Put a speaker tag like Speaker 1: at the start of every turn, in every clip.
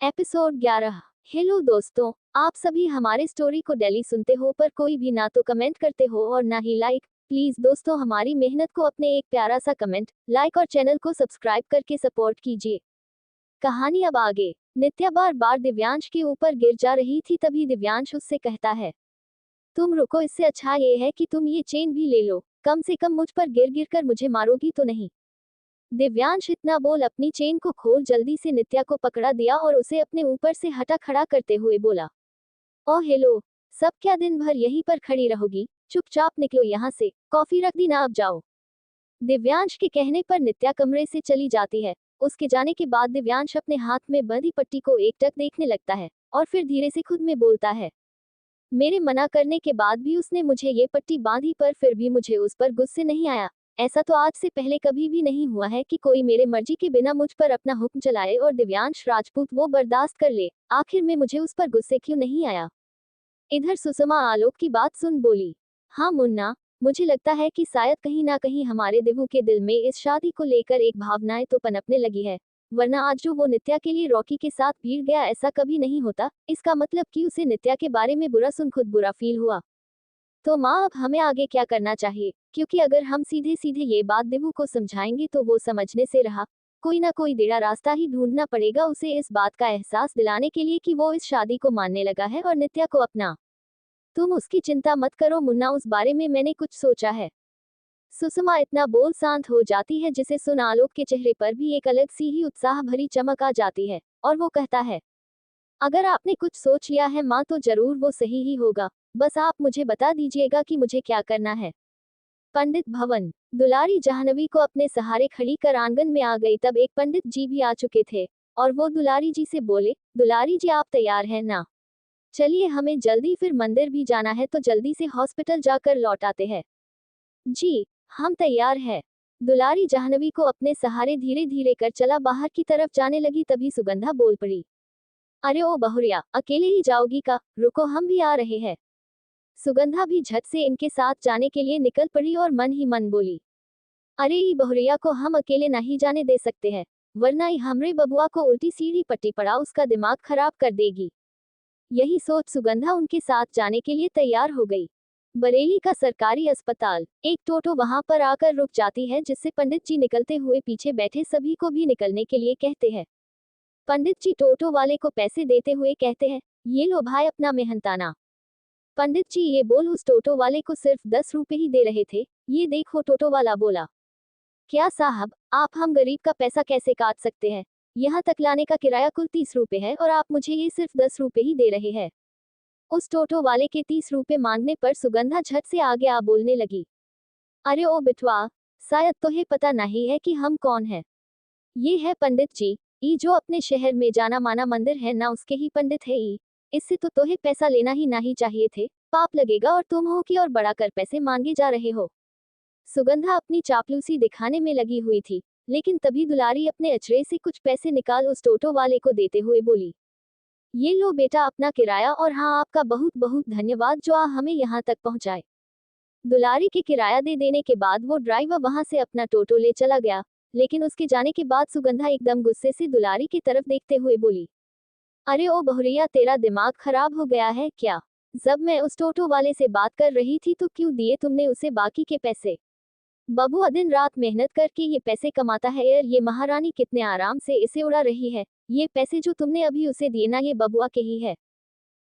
Speaker 1: Episode 11। Hello दोस्तों, आप सभी हमारे स्टोरी को डेली सुनते हो पर कोई भी ना तो कमेंट करते हो और ना ही लाइक। प्लीज दोस्तों हमारी मेहनत को अपने एक प्यारा सा कमेंट, लाइक और चैनल को सब्सक्राइब करके सपोर्ट कीजिए। कहानी अब आगे। नित्या बार बार दिव्यांश के ऊपर गिर जा रही थी, तभी दिव्यांश उससे कहता है, तुम रुको, इससे अच्छा ये है कि तुम ये चेन भी ले लो, कम से कम मुझ पर गिर गिर कर मुझे मारोगी तो नहीं। दिव्यांश इतना बोल अपनी चेन को खोल जल्दी से नित्या को पकड़ा दिया और उसे अपने ऊपर से हटा खड़ा करते हुए बोला, ओ हेलो, सब क्या दिन भर यहीं पर खड़ी रहोगी? चुपचाप निकलो यहाँ से, कॉफी रख दी ना, अब जाओ। दिव्यांश के कहने पर नित्या कमरे से चली जाती है। उसके जाने के बाद दिव्यांश अपने हाथ में बंधी पट्टी को एकटक देखने लगता है और फिर धीरे से खुद में बोलता है, मेरे मना करने के बाद भी उसने मुझे ये पट्टी बांधी, पर फिर भी मुझे उस पर गुस्से नहीं आया। ऐसा तो आज से पहले कभी भी नहीं हुआ है कि कोई मेरे मर्जी के बिना मुझ पर अपना हुक्म चलाए और दिव्यांश राजपूत वो बर्दाश्त कर ले। आखिर में मुझे उस पर गुस्से क्यों नहीं आया? इधर सुषमा आलोक की बात सुन बोली, हाँ मुन्ना, मुझे लगता है कि शायद कहीं ना कहीं हमारे दिव्य के दिल में इस शादी को लेकर एक भावनाएं तो पनपने लगी है। वरना आज जो वो नित्या के लिए रॉकी के साथ भीड़ गया, ऐसा कभी नहीं होता। इसका मतलब कि उसे नित्या के बारे में बुरा सुन खुद बुरा फील हुआ। तो माँ, अब हमें आगे क्या करना चाहिए? क्योंकि अगर हम सीधे सीधे ये बात दिव्य को समझाएंगे तो वो समझने से रहा, कोई ना कोई टेढ़ा रास्ता ही ढूंढना पड़ेगा उसे इस बात का एहसास दिलाने के लिए कि वो इस शादी को मानने लगा है और नित्या को अपना। तुम उसकी चिंता मत करो मुन्ना, उस बारे में मैंने कुछ सोचा है। सुषमा इतना बोल शांत हो जाती है जिसे सुन आलोक के चेहरे पर भी एक अलग सी ही उत्साह भरी चमक आ जाती है और वो कहता है, अगर आपने कुछ सोच लिया है माँ तो जरूर वो सही ही होगा, बस आप मुझे बता दीजिएगा कि मुझे क्या करना है। पंडित भवन। दुलारी जाह्नवी को अपने सहारे खड़ी कर आंगन में आ गई, तब एक पंडित जी भी आ चुके थे और वो दुलारी जी से बोले, दुलारी जी आप तैयार हैं ना? चलिए, हमें जल्दी फिर मंदिर भी जाना है, तो जल्दी से हॉस्पिटल जाकर लौट आते हैं। जी, हम तैयार हैं। दुलारी जाह्नवी को अपने सहारे धीरे धीरे कर चला बाहर की तरफ जाने लगी, तभी सुगंधा बोल पड़ी, अरे ओ बहुरिया, अकेले ही जाओगी का? रुको, हम भी आ रहे हैं। सुगंधा भी झट से इनके साथ जाने के लिए निकल पड़ी और मन ही मन बोली, अरे ई बहुरिया को हम अकेले नहीं जाने दे सकते हैं, वरना ई हमरे बबुआ को उल्टी सीधी पट्टी पड़ा उसका दिमाग खराब कर देगी। यही सोच सुगंधा उनके साथ जाने के लिए तैयार हो गई। बरेली का सरकारी अस्पताल। एक टोटो वहां पर आकर रुक जाती है, जिससे पंडित जी निकलते हुए पीछे बैठे सभी को भी निकलने के लिए कहते हैं। पंडित जी टोटो वाले को पैसे देते हुए कहते हैं, ये लो भाई अपना मेहनताना। पंडित जी ये बोल उस टोटो वाले को सिर्फ 10 रुपए ही दे रहे थे। ये देखो, टोटो वाला बोला, क्या साहब, आप हम गरीब का पैसा कैसे काट सकते हैं? यहाँ तक लाने का किराया कुल 30 रुपए है और आप मुझे ये सिर्फ 10 रुपए ही दे रहे हैं। उस टोटो वाले के 30 रुपए मांगने पर सुगंधा झट से आगे आ बोलने लगी, अरे ओ बिटवा, शायद तुम्हें पता नहीं है कि हम कौन है। ये है पंडित जी, ई जो अपने शहर में जाना माना मंदिर है ना, उसके ही पंडित है ई। इससे तो तुम्हें पैसा लेना ही नहीं चाहिए थे, पाप लगेगा, और तुम हो कि और बढ़ा कर पैसे मांगे जा रहे हो। सुगंधा अपनी चापलूसी दिखाने में लगी हुई थी, लेकिन तभी दुलारी अपने अचरे से कुछ पैसे निकाल उस टोटो वाले को देते हुए बोली, ये लो बेटा अपना किराया, और हाँ आपका बहुत बहुत धन्यवाद जो आ हमें यहाँ तक पहुँचाए। दुलारी के किराया दे देने के बाद वो ड्राइवर वहां से अपना टोटो ले चला गया, लेकिन उसके जाने के बाद सुगंधा एकदम गुस्से से दुलारी की तरफ देखते हुए बोली, अरे ओ बहुरिया, तेरा दिमाग खराब हो गया है क्या? जब मैं उस टोटो वाले से बात कर रही थी तो क्यों दिए तुमने उसे बाकी के पैसे? बबुआ दिन रात मेहनत करके ये पैसे कमाता है और ये महारानी कितने आराम से इसे उड़ा रही है। ये पैसे जो तुमने अभी उसे दिए ना, ये बबुआ के ही है।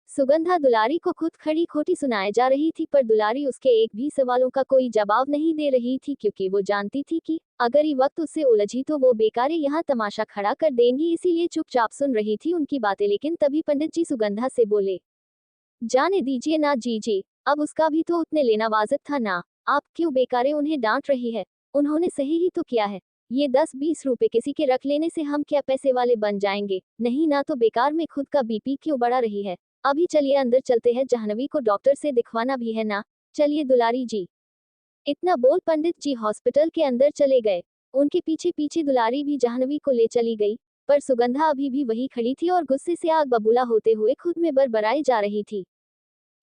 Speaker 1: सुगंधा दुलारी को खुद खड़ी खोटी सुनाए जा रही थी, पर दुलारी उसके एक भी सवालों का कोई जवाब नहीं दे रही थी, क्योंकि वो जानती थी कि अगर ये वक्त उससे उलझी तो वो बेकारे यहाँ तमाशा खड़ा कर देंगी, इसीलिए चुपचाप सुन रही थी उनकी बातें। लेकिन तभी पंडित जी सुगंधा से बोले, जाने दीजिए ना जीजी, अब उसका भी तो उतने लेना वाजिब था ना, आप क्यों बेकारे उन्हें डांट रही है? उन्होंने सही ही तो किया है। ये 10-20 रुपए किसी के रख लेने से हम क्या पैसे वाले बन जाएंगे? नहीं ना, तो बेकार में खुद का बीपी क्यों बढ़ा रही है? अभी चलिए अंदर चलते हैं, जाह्नवी को डॉक्टर से दिखवाना भी है ना। चलिए दुलारी जी। इतना बोल पंडित जी हॉस्पिटल के अंदर चले गए। उनके पीछे पीछे दुलारी भी जाह्नवी को ले चली गई, पर सुगंधा अभी भी वही खड़ी थी और गुस्से से आग बबूला होते हुए खुद में बरबराई जा रही थी।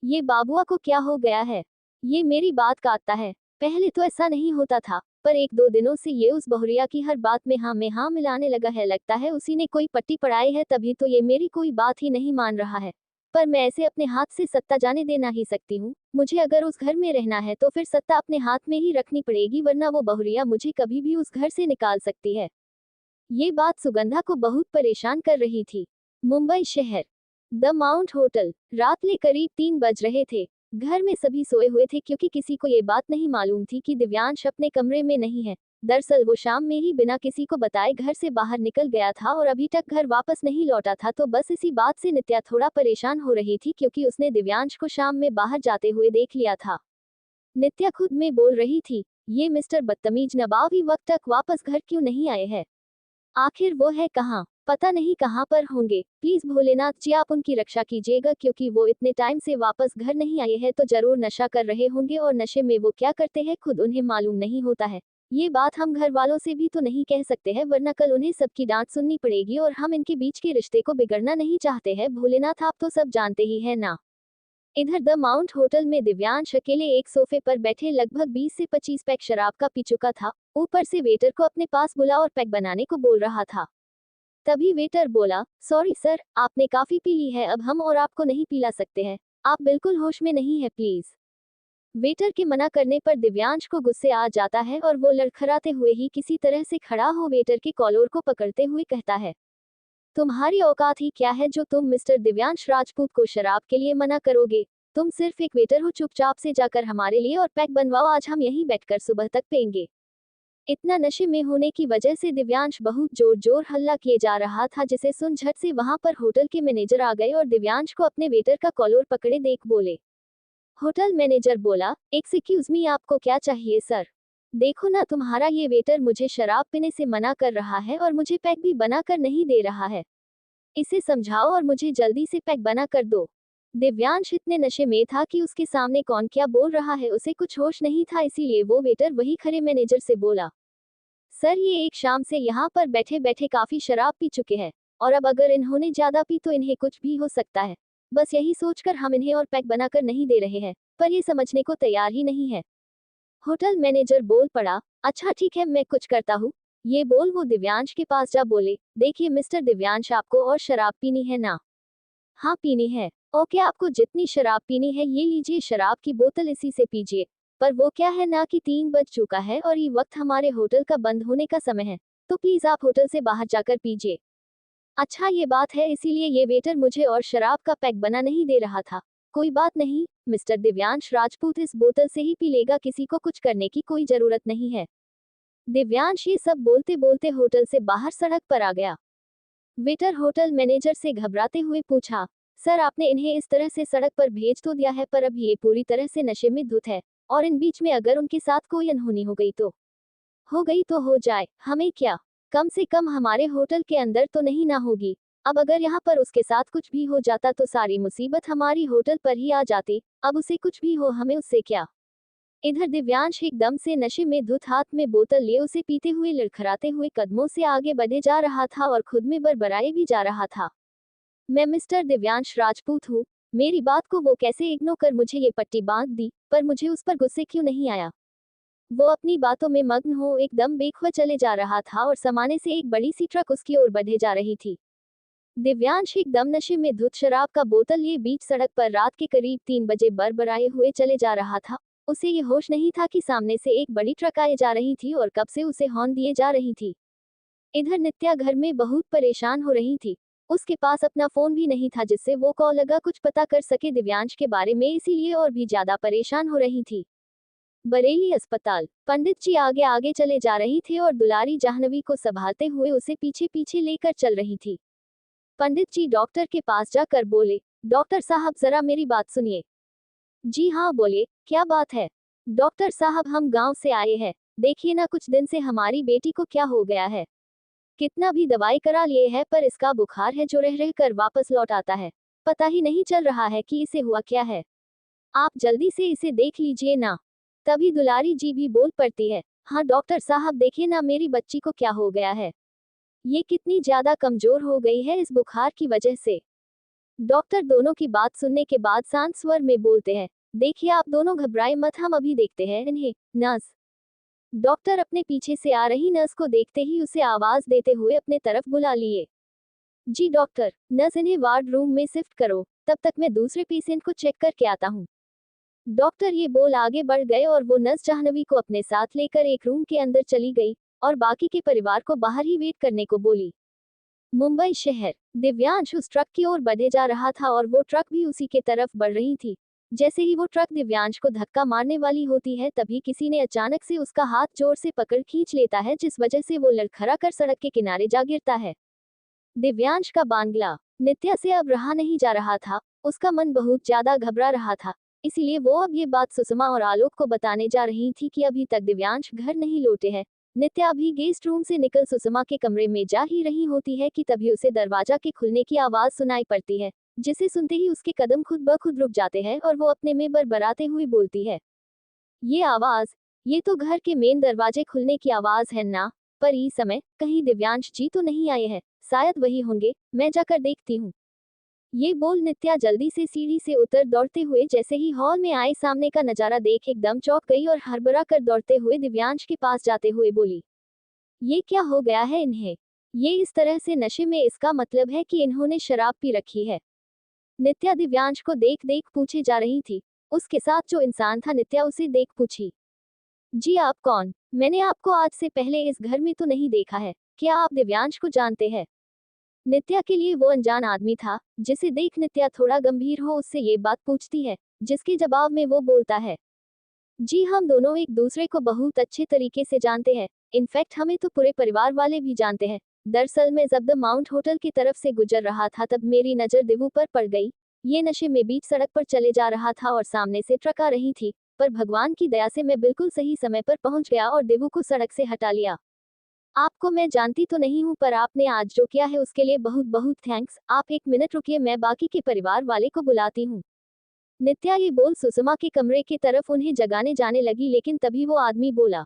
Speaker 1: ये बाबुआ को क्या हो गया है? ये मेरी बात काटता है। पहले तो ऐसा नहीं होता था, पर 1-2 दिनों से ये उस बहुरिया की हर बात में हाँ मिलाने लगा है। लगता है उसी ने कोई पट्टी पढ़ाई है, तभी तो ये मेरी कोई बात ही नहीं मान रहा है। पर मैं ऐसे अपने हाथ से सत्ता जाने दे ना ही सकती हूँ। मुझे अगर उस घर में रहना है तो फिर सत्ता अपने हाथ में ही रखनी पड़ेगी, वरना वो बहुरिया मुझे कभी भी उस घर से निकाल सकती है। ये बात सुगंधा को बहुत परेशान कर रही थी। मुंबई शहर, द माउंट होटल। रात के करीब 3 बज रहे थे। घर में सभी सोए हुए थे क्योंकि किसी को ये बात नहीं मालूम थी कि दिव्यांश अपने कमरे में नहीं है। दरअसल वो शाम में ही बिना किसी को बताए घर से बाहर निकल गया था और अभी तक घर वापस नहीं लौटा था। तो बस इसी बात से नित्या थोड़ा परेशान हो रही थी क्योंकि उसने दिव्यांश को शाम में बाहर जाते हुए देख लिया था। नित्या खुद में बोल रही थी, ये मिस्टर बदतमीज नवाब ही वक्त तक वापस घर क्यों नहीं आए हैं? आखिर वो है कहाँ? पता नहीं कहाँ पर होंगे। प्लीज भोलेनाथ जी आप उनकी रक्षा कीजिएगा, क्योंकि वो इतने टाइम से वापस घर नहीं आए हैं तो जरूर नशा कर रहे होंगे और नशे में वो क्या करते हैं खुद उन्हें मालूम नहीं होता है। ये बात हम घर वालों से भी तो नहीं कह सकते हैं, वरना कल उन्हें सबकी डांट सुननी पड़ेगी और हम इनके बीच के रिश्ते को बिगड़ना नहीं चाहते हैं। भोलेनाथ आप तो सब जानते ही है ना। इधर द माउंट होटल में दिव्यांश अकेले एक सोफे पर बैठे लगभग 20 से 25 पैक शराब का पी चुका था। ऊपर से वेटर को अपने पास बुला और पैक बनाने को बोल रहा था। तभी वेटर बोला, सॉरी सर, आपने काफी पी ली है, अब हम और आपको नहीं पिला सकते हैं। आप बिल्कुल होश में नहीं है प्लीज। वेटर के मना करने पर दिव्यांश को गुस्से आ जाता है और वो लड़खड़ाते हुए ही किसी तरह से खड़ा हो वेटर के कॉलर को पकड़ते हुए कहता है, तुम्हारी औकात ही क्या है जो तुम मिस्टर दिव्यांश राजपूत को शराब के लिए मना करोगे? तुम सिर्फ एक वेटर हो, चुपचाप से जाकर हमारे लिए और पैक बनवाओ, आज हम यहीं बैठकर सुबह तक पेंगे। इतना नशे में होने की वजह से दिव्यांश बहुत जोर जोर हल्ला किए जा रहा था, जिसे सुन झट से वहां पर होटल के मैनेजर आ गए और दिव्यांश को अपने वेटर का कॉलर पकड़े देख बोले। होटल मैनेजर बोला, एक्सक्यूज मी, आपको क्या चाहिए सर? देखो ना, तुम्हारा ये वेटर मुझे शराब पीने से मना कर रहा है और मुझे पैक भी बना कर नहीं दे रहा है। इसे समझाओ और मुझे जल्दी से पैक बना कर दो। दिव्यांश इतने नशे में था कि उसके सामने कौन क्या बोल रहा है उसे कुछ होश नहीं था, इसीलिए वो वेटर वही खड़े मैनेजर से बोला, सर ये एक शाम से यहाँ पर बैठे बैठे काफी शराब पी चुके हैं और अब अगर इन्होंने ज्यादा पी तो इन्हें कुछ भी हो सकता है। बस यही सोचकर हम इन्हें और पैक बनाकर नहीं दे रहे हैं, पर ये समझने को तैयार ही नहीं है। होटल मैनेजर बोल पड़ा, अच्छा ठीक है, मैं कुछ करता हूँ। ये बोल वो दिव्यांश के पास जा बोले, देखिए मिस्टर दिव्यांश, आपको और शराब पीनी है ना? हाँ पीनी है। ओके, आपको जितनी शराब पीनी है ये लीजिए शराब की बोतल, इसी से पीजिए। पर वो क्या है ना कि 3 बज चुका है और ये वक्त हमारे होटल का बंद होने का समय है, तो प्लीज आप होटल से बाहर जाकर पीजिए। अच्छा ये बात है, इसीलिए ये वेटर मुझे और शराब का पैक बना नहीं दे रहा था। कोई बात नहीं, मिस्टर दिव्यांश राजपूत इस बोतल से ही पी लेगा, किसी को कुछ करने की कोई जरूरत नहीं है। दिव्यांश ये सब बोलते बोलते होटल से बाहर सड़क पर आ गया। वेटर होटल मैनेजर से घबराते हुए पूछा, सर आपने इन्हें इस तरह से सड़क पर भेज तो दिया है, पर अब ये पूरी तरह से नशे में धुत है और इन बीच में अगर उनके साथ कोई अनहोनी हो गई तो हो जाए, हमें क्या? कम से कम हमारे होटल के अंदर तो नहीं ना होगी। अब अगर यहाँ पर उसके साथ कुछ भी हो जाता तो सारी मुसीबत हमारी होटल पर ही आ जाती। अब उसे कुछ भी हो, हमें उससे क्या? इधर दिव्यांश एकदम से नशे में धुत हाथ में बोतल लिए उसे पीते हुए लड़खड़ाते हुए कदमों से आगे बढ़े जा रहा था और खुद में बड़बड़ाए भी जा रहा था, मैं मिस्टर दिव्यांश राजपूत हूँ। मेरी बात को वो कैसे इग्नोर कर मुझे ये पट्टी बांध दी, पर मुझे उस पर गुस्से क्यों नहीं आया? वो अपनी बातों में मग्न हो एकदम बेखबर चले जा रहा था और सामने से एक बड़ी सी ट्रक उसकी ओर बढ़े जा रही थी। दिव्यांश एकदम नशे में धुत शराब का बोतल लिए बीच सड़क पर रात के करीब 3 बजे बड़बड़ाए हुए चले जा रहा था। उसे ये होश नहीं था कि सामने से एक बड़ी ट्रक आए जा रही थी और कब से उसे हॉर्न दिए जा रही थी। इधर नित्या घर में बहुत परेशान हो रही थी। उसके पास अपना फोन भी नहीं था जिससे वो कॉल लगा कुछ पता कर सके दिव्यांश के बारे में, इसीलिए और भी ज्यादा परेशान हो रही थी। बरेली अस्पताल, पंडित जी आगे आगे चले जा रही थे और दुलारी जाह्नवी को संभालते हुए उसे पीछे पीछे लेकर चल रही थी। पंडित जी डॉक्टर के पास जाकर बोले, डॉक्टर साहब जरा मेरी बात सुनिए। जी हाँ बोलिए, क्या बात है? डॉक्टर साहब हम गांव से आए हैं, देखिए ना कुछ दिन से हमारी बेटी को क्या हो गया है। कितना भी दवाई करा लिए है पर इसका बुखार है जो रह रह कर वापस लौट आता है। पता ही नहीं चल रहा है कि इसे हुआ क्या है। आप जल्दी से इसे देख लीजिए ना। तभी दुलारी जी भी बोल पड़ती है, हाँ डॉक्टर साहब देखिए ना मेरी बच्ची को क्या हो गया है। ये कितनी ज्यादा कमजोर हो गई है इस बुखार की वजह से। डॉक्टर दोनों की बात सुनने के बाद शांत स्वर में बोलते हैं, देखिए आप दोनों घबराए मत, हम अभी देखते हैं इन्हें। नर्स डॉक्टर अपने पीछे से आ रही नर्स को देखते ही उसे आवाज देते हुए अपने तरफ बुला लिए। जी डॉक्टर, नर्स इन्हें वार्ड रूम में शिफ्ट करो, तब तक मैं दूसरे पेशेंट को चेक करके आता हूँ। डॉक्टर ये बोल आगे बढ़ गए और वो नर्स जाह्नवी को अपने साथ लेकर एक रूम के अंदर चली गई और बाकी के परिवार को बाहर ही वेट करने को बोली। मुंबई शहर। दिव्यांश उस ट्रक की ओर बढ़े जा रहा था और वो ट्रक भी उसी के तरफ बढ़ रही थी। जैसे ही वो ट्रक दिव्यांश को धक्का मारने वाली होती है तभी किसी ने अचानक से उसका हाथ जोर से पकड़ खींच लेता है, जिस वजह से वो लड़खड़ा कर सड़क के किनारे जा गिरता है। दिव्यांश का बांग्ला। नित्या से अब रहा नहीं जा रहा था, उसका मन बहुत ज्यादा घबरा रहा था। इसीलिए वो अब ये बात सुषमा और आलोक को बताने जा रही थी कि अभी तक दिव्यांश घर नहीं लौटे हैं। नित्या अभी गेस्ट रूम से निकल सुषमा के कमरे में जा ही रही होती है कि तभी उसे दरवाजा के खुलने की आवाज सुनाई पड़ती है, जिसे सुनते ही उसके कदम खुद ब खुद रुक जाते हैं और वो अपने में बड़बड़ाते हुए बोलती है, ये आवाज, ये तो घर के मेन दरवाजे खुलने की आवाज है ना। पर इस समय कहीं दिव्यांश जी तो नहीं आए हैं, शायद वही होंगे, मैं जाकर देखती हूँ। ये बोल नित्या जल्दी से सीढ़ी से उतर दौड़ते हुए जैसे ही हॉल में आए सामने का नजारा देख एकदम चौंक गई और हड़बड़ा कर दौड़ते हुए दिव्यांश के पास जाते हुए बोली, ये क्या हो गया है इन्हें? ये इस तरह से नशे में, इसका मतलब है कि इन्होंने शराब पी रखी है। नित्या दिव्यांश को देख देख पूछे जा रही थी। उसके साथ जो इंसान था नित्या उसे देख पूछी, जी आप कौन? मैंने आपको आज से पहले इस घर में तो नहीं देखा है, क्या आप दिव्यांश को जानते हैं? नित्या के लिए वो अनजान आदमी था, जिसे देख नित्या थोड़ा गंभीर हो उससे ये बात पूछती है, जिसके जवाब में वो बोलता है, जी हम दोनों एक दूसरे को बहुत अच्छे तरीके से जानते हैं, इनफैक्ट हमें तो पूरे परिवार वाले भी जानते हैं। दरअसल मैं जब द माउंट होटल की तरफ से गुजर रहा था तब मेरी नज़र देवू पर पड़ गई। ये नशे में बीच सड़क पर चले जा रहा था और सामने से ट्रक आ रही थी, पर भगवान की दया से मैं बिल्कुल सही समय पर पहुंच गया और देवू को सड़क से हटा लिया। आपको मैं जानती तो नहीं हूँ, पर आपने आज जो किया है उसके लिए बहुत बहुत थैंक्स। आप एक मिनट रुकिए, मैं बाकी के परिवार वाले को बुलाती हूँ। नित्या ये बोल सुषमा के कमरे की तरफ उन्हें जगाने जाने लगी, लेकिन तभी वो आदमी बोला,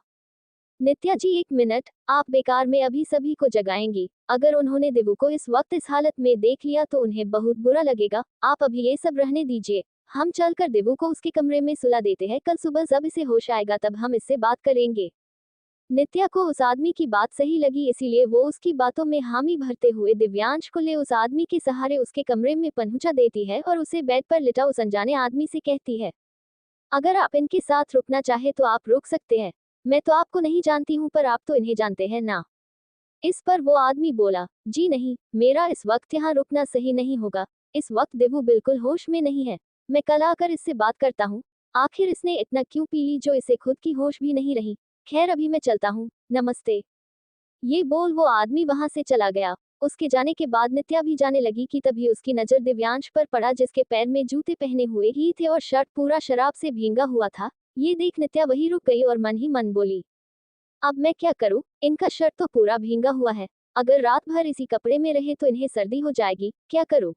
Speaker 1: नित्या जी एक मिनट, आप बेकार में अभी सभी को जगाएंगी। अगर उन्होंने देवू को इस वक्त इस हालत में देख लिया तो उन्हें बहुत बुरा लगेगा। आप अभी ये सब रहने दीजिए, हम चलकर देवू को उसके कमरे में सुला देते हैं, कल सुबह जब इसे होश आएगा तब हम इससे बात करेंगे। नित्या को उस आदमी की बात सही लगी, इसीलिए वो उसकी बातों में हामी भरते हुए दिव्यांश को ले उस आदमी के सहारे उसके कमरे में पहुंचा देती है और उसे बेड पर लिटा उस अनजाने आदमी से कहती है, अगर आप इनके साथ रुकना चाहे तो आप रुक सकते हैं। मैं तो आपको नहीं जानती हूँ, पर आप तो इन्हें जानते हैं ना। इस पर वो आदमी बोला, जी नहीं, मेरा इस वक्त यहाँ रुकना सही नहीं होगा। इस वक्त देवू बिल्कुल होश में नहीं है, मैं कल आकर इससे बात करता हूँ। आखिर इसने इतना क्यों पी ली जो इसे खुद की होश भी नहीं रही। खैर अभी मैं चलता हूँ, नमस्ते। ये बोल वो आदमी वहां से चला गया। उसके जाने के बाद नित्या भी जाने लगी कि तभी उसकी नजर दिव्यांश पर पड़ा, जिसके पैर में जूते पहने हुए ही थे और शर्ट पूरा शराब से भींगा हुआ था। ये देख नित्या वही रुक गई और मन ही मन बोली, अब मैं क्या करूं, इनका शर्ट तो पूरा भींगा हुआ है। अगर रात भर इसी कपड़े में रहे तो इन्हें सर्दी हो जाएगी, क्या करूं?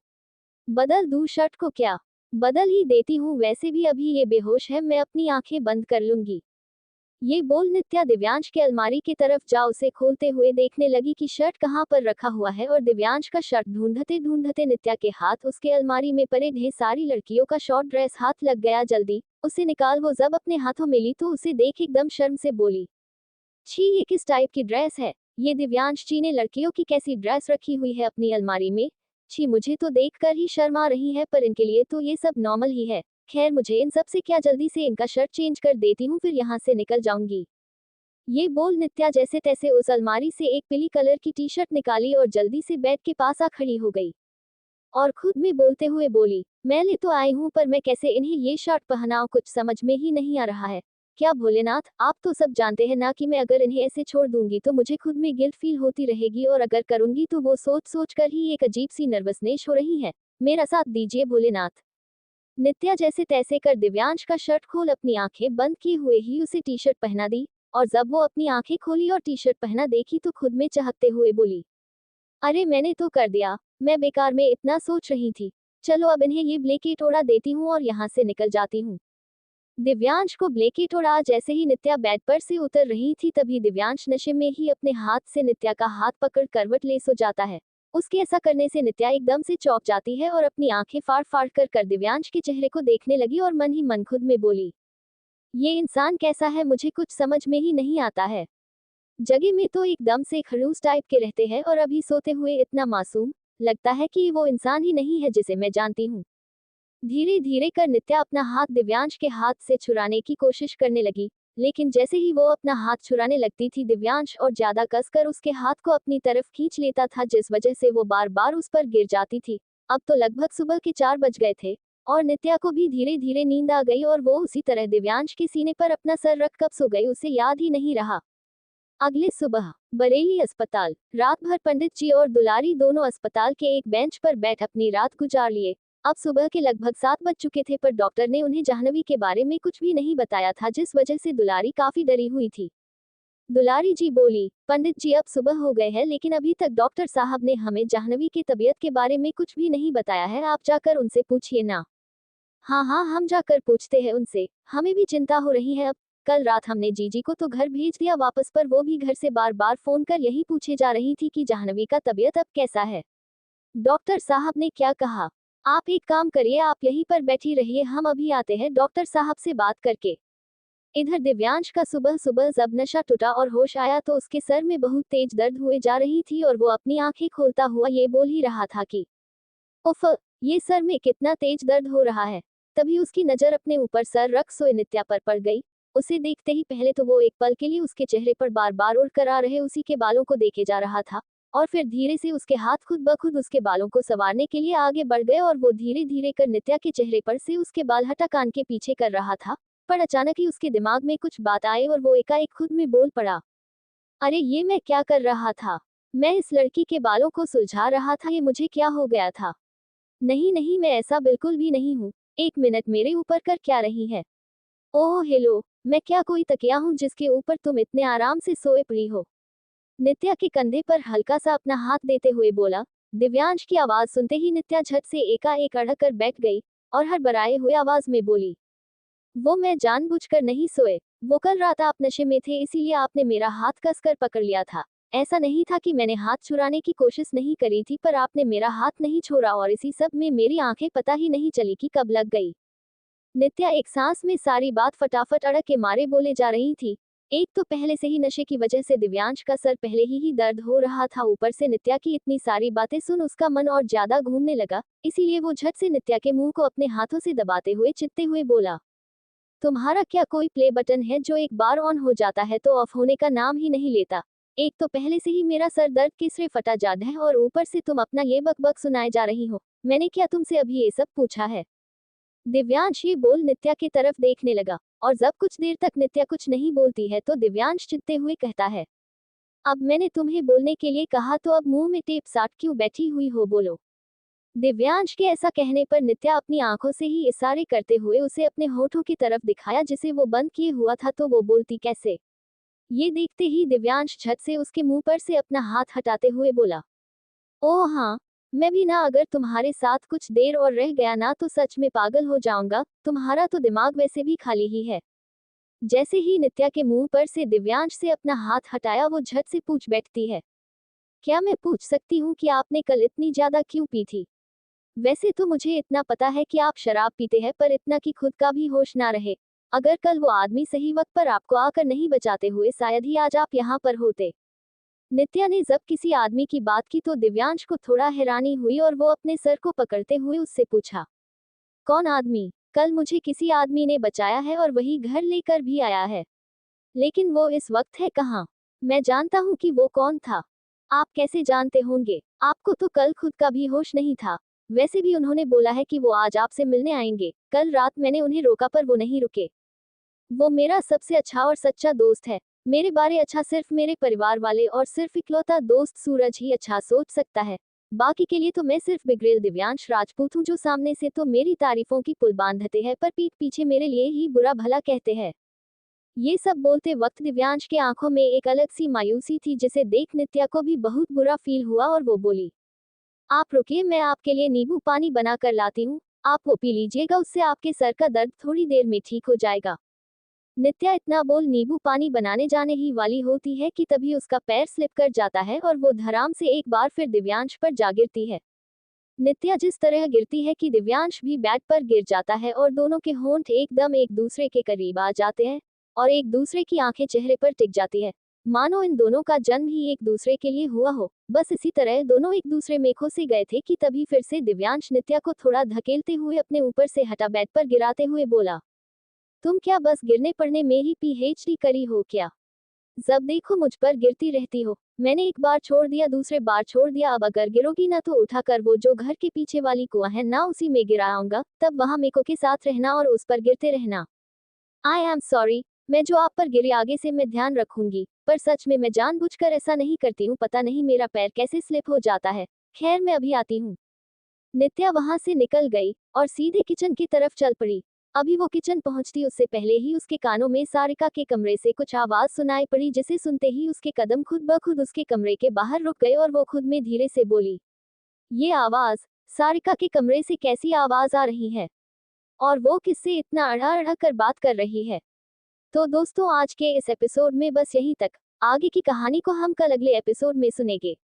Speaker 1: बदल दूं शर्ट को? क्या बदल ही देती हूँ, वैसे भी अभी ये बेहोश है, मैं अपनी आंखें बंद कर लूंगी। ये बोल नित्या दिव्यांश के अलमारी की तरफ जा उसे खोलते हुए देखने लगी कि शर्ट कहाँ पर रखा हुआ है, और दिव्यांश का शर्ट ढूंढते ढूंढते नित्या के हाथ उसके अलमारी में पड़े ढेर सारी लड़कियों का शॉर्ट ड्रेस हाथ लग गया। जल्दी उसे निकाल। वो जब अपने हाथों में ली तो उसे देख एकदम शर्म से बोली, छी ये किस टाइप की ड्रेस है? ये दिव्यांश जी ने लड़कियों की कैसी ड्रेस रखी हुई है अपनी अलमारी में? छी, मुझे तो देखकर ही शर्म आ रही है, पर इनके लिए तो ये सब नॉर्मल ही है। खैर मुझे इन सब से क्या, जल्दी से इनका शर्ट चेंज कर देती हूँ, फिर यहाँ से निकल जाऊंगी। ये बोल नित्या जैसे तैसे उस अलमारी से एक पीली कलर की टी शर्ट निकाली और जल्दी से बेड के पास आ खड़ी हो गई और खुद में बोलते हुए बोली, मैं ले तो आई हूँ, पर मैं कैसे इन्हें ये शर्ट पहनाऊं, कुछ समझ में ही नहीं आ रहा है। क्या भोलेनाथ, आप तो सब जानते हैं ना कि मैं अगर इन्हें ऐसे छोड़ दूंगी तो मुझे खुद में गिल्ट फील होती रहेगी, और अगर करूंगी तो वो सोच सोच कर ही एक अजीब सी नर्वसनेस हो रही है। मेरा साथ दीजिए भोलेनाथ। नित्या जैसे तैसे कर दिव्यांश का शर्ट खोल अपनी आंखें बंद किए हुए ही उसे टी शर्ट पहना दी, और जब वो अपनी आंखें खोली और टी शर्ट पहना देखी तो खुद में चहकते हुए बोली, अरे मैंने तो कर दिया, मैं बेकार में इतना सोच रही थी। चलो अब इन्हें ये ब्लैकेट ओढ़ा देती हूँ और यहाँ से निकल जाती हूँ। दिव्यांश को ब्लैकेट ओढ़ा जैसे ही नित्या बेड पर से उतर रही थी तभी दिव्यांश नशे में ही अपने हाथ से नित्या का हाथ पकड़ करवट ले सो जाता है। उसके ऐसा करने से नित्या एकदम से चौंक जाती है और अपनी आंखें फाड़ फाड़ कर दिव्यांश के चेहरे को देखने लगी और मन ही मन खुद में बोली, ये इंसान कैसा है, मुझे कुछ समझ में ही नहीं आता है। जगह में तो एकदम से खड़ूस टाइप के रहते हैं और अभी सोते हुए इतना मासूम, लगता है कि वो इंसान ही नहीं है जिसे मैं जानती हूँ। धीरे धीरे कर नित्या अपना हाथ दिव्यांश के हाथ से छुड़ाने की कोशिश करने लगी, लेकिन जैसे ही वो अपना हाथ छुड़ाने लगती थी दिव्यांश और ज्यादा कसकर उसके हाथ को अपनी तरफ खींच लेता था, जिस वजह से वो बार बार उस पर गिर जाती थी। अब तो लगभग सुबह के 4 बज गए थे और नित्या को भी धीरे धीरे नींद आ गई और वो उसी तरह दिव्यांश के सीने पर अपना सर रख कब सो गई उसे याद ही नहीं रहा। अगले सुबह बरेली अस्पताल। रात भर पंडित जी और दुलारी दोनों अस्पताल के एक बेंच पर बैठ अपनी रात गुजार लिए। अब सुबह के लगभग 7 बज चुके थे, पर डॉक्टर ने उन्हें जाह्नवी के बारे में कुछ भी नहीं बताया था, जिस वजह से दुलारी काफी डरी हुई थी। दुलारी जी बोली, पंडित जी अब सुबह हो गए हैं लेकिन अभी तक डॉक्टर साहब ने हमें जाह्नवी की तबीयत के बारे में कुछ भी नहीं बताया है, आप जाकर उनसे पूछिए ना। हाँ हाँ, हम जाकर पूछते हैं उनसे, हमें भी चिंता हो रही है। अब कल रात हमने जीजी को तो घर भेज दिया वापस, पर वो भी घर से बार बार फोन कर यही पूछे जा रही थी कि जाह्नवी का तबीयत अब कैसा है। डॉक्टर साहब ने क्या कहा? आप एक काम करिए, आप यहीं पर बैठी रहिए, हम अभी आते हैं डॉक्टर साहब से बात करके। इधर दिव्यांश का सुबह सुबह जब नशा टूटा और होश आया तो उसके सर में बहुत तेज दर्द हुए जा रही थी और वो अपनी आंखें खोलता हुआ ये बोल ही रहा था कि उफ, ये सर में कितना तेज दर्द हो रहा है। तभी उसकी नजर अपने ऊपर सर रख सोए नित्या पर पड़ गई। उसे देखते ही पहले तो वो एक पल के लिए उसके चेहरे पर बार बार उड़ कर आ रहे उसी के बालों को देखे जा रहा था, और फिर धीरे से उसके हाथ खुद ब खुद उसके बालों को संवारने के लिए आगे बढ़ गए और वो धीरे धीरे कर नित्या के चेहरे पर से उसके बाल हटा कान के पीछे कर रहा था। पर अचानक ही उसके दिमाग में कुछ बात आई और वो एकाएक खुद में बोल पड़ा, अरे ये मैं क्या कर रहा था? मैं इस लड़की के बालों को सुलझा रहा था, ये मुझे क्या हो गया था? नहीं नहीं, मैं ऐसा बिल्कुल भी नहीं हूँ। एक मिनट, मेरे ऊपर कर क्या रही है? ओह हेलो, मैं क्या कोई तकिया हूँ जिसके ऊपर तुम इतने आराम से सोए पड़ी हो? नित्या के कंधे पर हल्का सा अपना हाथ देते हुए बोला। दिव्यांश की आवाज सुनते ही नित्या झट से एकाएक अड़क कर बैठ गई और हड़बड़ाए हुए आवाज में बोली, वो मैं जानबूझकर नहीं सोए। वो कल रात आप नशे में थे इसीलिए आपने मेरा हाथ कसकर पकड़ लिया था। ऐसा नहीं था कि मैंने हाथ छुड़ाने की कोशिश नहीं करी थी, पर आपने मेरा हाथ नहीं छोड़ा और इसी सब में मेरी आंखें पता ही नहीं चली कि कब लग गई। नित्या एक सांस में सारी बात फटाफट अड़क के मारे बोले जा रही थी। एक तो पहले से ही नशे की वजह से दिव्यांश का सर पहले ही दर्द हो रहा था, ऊपर से नित्या की इतनी सारी बातें सुन उसका मन और ज्यादा घूमने लगा, इसीलिए वो झट से नित्या के मुंह को अपने हाथों से दबाते हुए चित्ते हुए बोला, तुम्हारा क्या कोई प्ले बटन है जो एक बार ऑन हो जाता है तो ऑफ होने का नाम ही नहीं लेता? एक तो पहले से ही मेरा सर दर्द किसरे फटा जाद है और ऊपर से तुम अपना ये बकबक सुनाए जा रही हो। मैंने क्या तुमसे अभी ये सब पूछा है? दिव्यांश ये बोल नित्या की तरफ देखने लगा, और जब कुछ देर तक नित्या कुछ नहीं बोलती है तो दिव्यांश चित्ते हुए कहता है, अब मैंने तुम्हें बोलने के लिए कहा तो अब मुंह में टेप साट क्यों बैठी हुई हो, बोलो। दिव्यांश के ऐसा कहने पर नित्या अपनी आंखों से ही इशारे करते हुए उसे अपने होठों की तरफ दिखाया जिसे वो बंद किए हुआ था, तो वो बोलती कैसे? ये देखते ही दिव्यांश झट से उसके मुंह पर से अपना हाथ हटाते हुए बोला, ओह हाँ, मैं भी ना अगर तुम्हारे साथ कुछ देर और रह गया ना तो सच में पागल हो जाऊंगा, तुम्हारा तो दिमाग वैसे भी खाली ही है। जैसे ही नित्या के मुंह पर से दिव्यांश से अपना हाथ हटाया वो झट से पूछ बैठती है, क्या मैं पूछ सकती हूँ कि आपने कल इतनी ज्यादा क्यों पी थी? वैसे तो मुझे इतना पता है कि आप शराब पीते हैं, पर इतना कि खुद का भी होश ना रहे। अगर कल वो आदमी सही वक्त पर आपको आकर नहीं बचाते हुए शायद ही आज आप यहाँ पर होते। नित्या ने जब किसी आदमी की बात की तो दिव्यांश को थोड़ा हैरानी हुई और वो अपने सर को पकड़ते हुए उससे पूछा, कौन आदमी? कल मुझे किसी आदमी ने बचाया है और वही घर लेकर भी आया है, लेकिन वो इस वक्त है कहाँ? मैं जानता हूँ कि वो कौन था। आप कैसे जानते होंगे? आपको तो कल खुद का भी होश नहीं था। वैसे भी उन्होंने बोला है कि वो आज आपसे मिलने आएंगे। कल रात मैंने उन्हें रोका पर वो नहीं रुके। वो मेरा सबसे अच्छा और सच्चा दोस्त है। मेरे बारे अच्छा सिर्फ मेरे परिवार वाले और सिर्फ इकलौता दोस्त सूरज ही अच्छा सोच सकता है। बाकी के लिए तो मैं सिर्फ बिगड़ेल दिव्यांश राजपूत हूँ जो सामने से तो मेरी तारीफों की पुल बांधते हैं पर पीठ पीछे मेरे लिए ही बुरा भला कहते हैं। ये सब बोलते वक्त दिव्यांश के आंखों में एक अलग सी मायूसी थी जिसे देख नित्या को भी बहुत बुरा फील हुआ और वो बोली, आप रुकिए, मैं आपके लिए नींबू पानी बना कर लाती हूँ, आप वो पी लीजिएगा, उससे आपके सर का दर्द थोड़ी देर में ठीक हो जाएगा। नित्या इतना बोल नींबू पानी बनाने जाने ही वाली होती है कि तभी उसका पैर स्लिप कर जाता है और वो धड़ाम से एक बार फिर दिव्यांश पर जा गिरती है। नित्या जिस तरह गिरती है कि दिव्यांश भी बेड पर गिर जाता है और दोनों के होंठ एकदम एक दूसरे के करीब आ जाते हैं और एक दूसरे की आंखें चेहरे पर टिक जाती है, मानो इन दोनों का जन्म ही एक दूसरे के लिए हुआ हो। बस इसी तरह दोनों एक दूसरे में खो से गए थे कि तभी फिर से दिव्यांश नित्या को थोड़ा धकेलते हुए अपने ऊपर से हटा बेड पर गिराते हुए बोला, तुम क्या बस गिरने पड़ने में ही पीएचडी करी हो क्या? जब देखो मुझ पर गिरती रहती हो। मैंने एक बार छोड़ दिया, दूसरे बार छोड़ दिया, अब अगर गिरोगी ना तो उठाकर वो जो घर के पीछे वाली कुआं है ना उसी में गिराऊंगा, तब वहां मेको के साथ रहना और उस पर गिरते रहना। आई एम सॉरी, मैं जो आप पर गिरे आगे से मैं ध्यान रखूंगी, पर सच में मैं जानबूझकर ऐसा नहीं करती हूँ, पता नहीं मेरा पैर कैसे स्लिप हो जाता है। खैर मैं अभी आती हूँ। नित्या वहां से निकल गई और सीधे किचन की तरफ चल पड़ी। अभी वो किचन पहुंचती उससे पहले ही उसके कानों में सारिका के कमरे से कुछ आवाज सुनाई पड़ी, जिसे सुनते ही उसके कदम खुद ब खुद उसके कमरे के बाहर रुक गए और वो खुद में धीरे से बोली, ये आवाज सारिका के कमरे से कैसी आवाज आ रही है और वो किससे इतना अड़ा अड़ा कर बात कर रही है। तो दोस्तों आज के इस एपिसोड में बस यहीं तक। आगे की कहानी को हम कल अगले एपिसोड में सुनेंगे।